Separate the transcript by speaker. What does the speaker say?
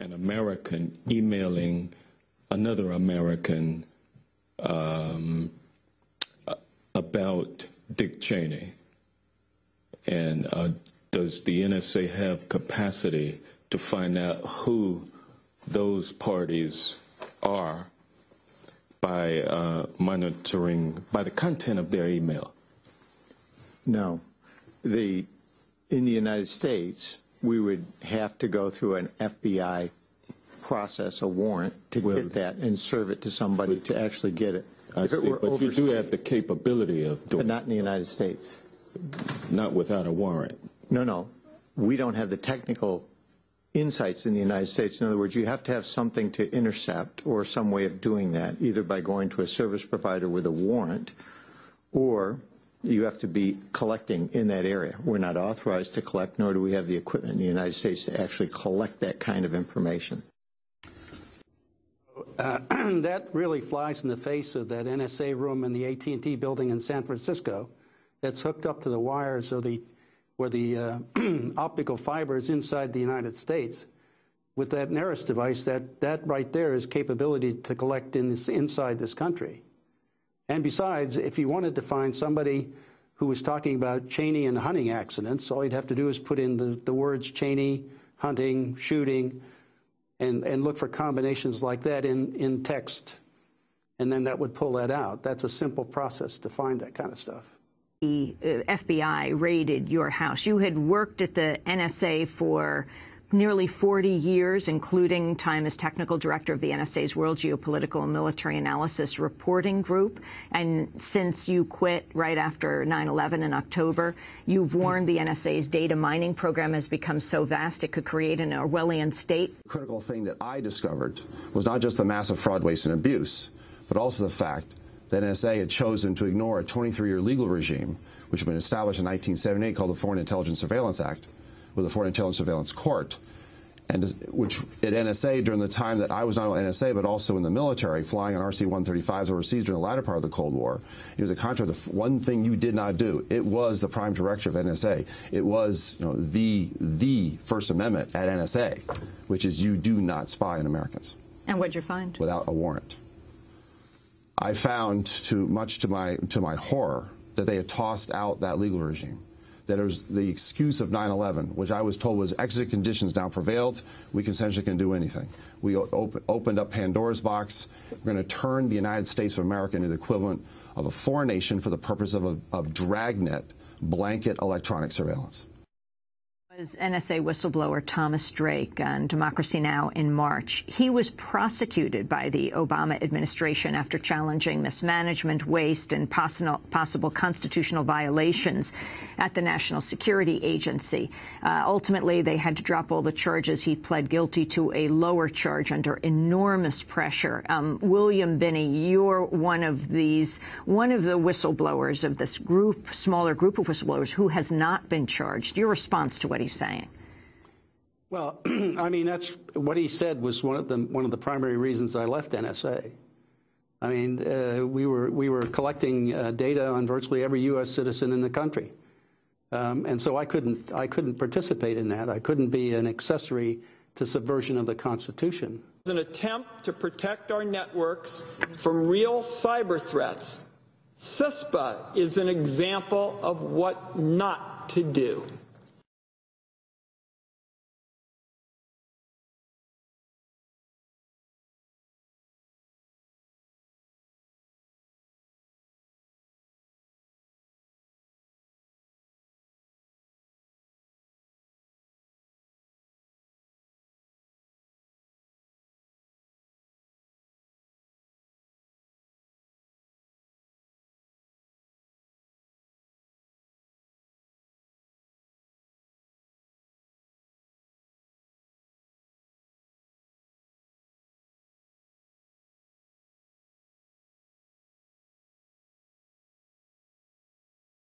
Speaker 1: an American emailing another American about Dick Cheney? And does the NSA have capacity to find out who those parties are by monitoring, by the content of their email?
Speaker 2: No. In the United States, we would have to go through an FBI process, a warrant, to get that and serve it to somebody to actually get it.
Speaker 1: I see, but you do have the capability of doing it.
Speaker 2: But not in the United States.
Speaker 1: Not without a warrant.
Speaker 2: No, no. We don't have the technical insights in the United States. In other words, you have to have something to intercept or some way of doing that, either by going to a service provider with a warrant, or you have to be collecting in that area. We're not authorized to collect, nor do we have the equipment in the United States to actually collect that kind of information.
Speaker 3: That really flies in the face of that NSA room in the AT&T building in San Francisco that's hooked up to the wires or where the optical fiber is inside the United States. With that NERIS device, that right there is capability to collect inside this country. And besides, if you wanted to find somebody who was talking about Cheney and hunting accidents, all you'd have to do is put in the words Cheney, hunting, shooting, and look for combinations like that in text, and then that would pull that out. That's a simple process to find that kind of stuff.
Speaker 4: The FBI raided your house. You had worked at the NSA for nearly 40 years, including time as technical director of the NSA's World Geopolitical and Military Analysis Reporting Group. And since you quit right after 9/11 in October, you've warned the NSA's data mining program has become so vast it could create an Orwellian state.
Speaker 5: The critical thing that I discovered was not just the massive fraud, waste, and abuse, but also the fact that NSA had chosen to ignore a 23-year legal regime, which had been established in 1978 called the Foreign Intelligence Surveillance Act, with the Foreign Intelligence Surveillance Court, and which at NSA during the time that I was not only NSA but also in the military, flying on RC-135s overseas during the latter part of the Cold War. It was a contract. The one thing you did not do, it was the prime director of NSA. It was, you know, the First Amendment at NSA, which is you do not spy on Americans.
Speaker 4: And what'd you find?
Speaker 5: Without a warrant. I found, much to my horror, that they had tossed out that legal regime. That it was the excuse of 9/11, which I was told was exigent conditions now prevailed. We essentially can do anything. We opened up Pandora's box. We're going to turn the United States of America into the equivalent of a foreign nation for the purpose of dragnet blanket electronic surveillance.
Speaker 4: Was NSA whistleblower Thomas Drake on Democracy Now! In March. He was prosecuted by the Obama administration after challenging mismanagement, waste, and possible constitutional violations at the National Security Agency. Ultimately, they had to drop all the charges. He pled guilty to a lower charge under enormous pressure. William Binney, you're one of the whistleblowers of this smaller group of whistleblowers who has not been charged. Your response to what he's saying?
Speaker 3: Well, I mean, that's what he said was one of the primary reasons I left NSA. I mean, we were collecting data on virtually every U.S. citizen in the country, and so I couldn't participate in that. I couldn't be an accessory to subversion of the Constitution.
Speaker 6: An attempt to protect our networks from real cyber threats. CISPA is an example of what not to do.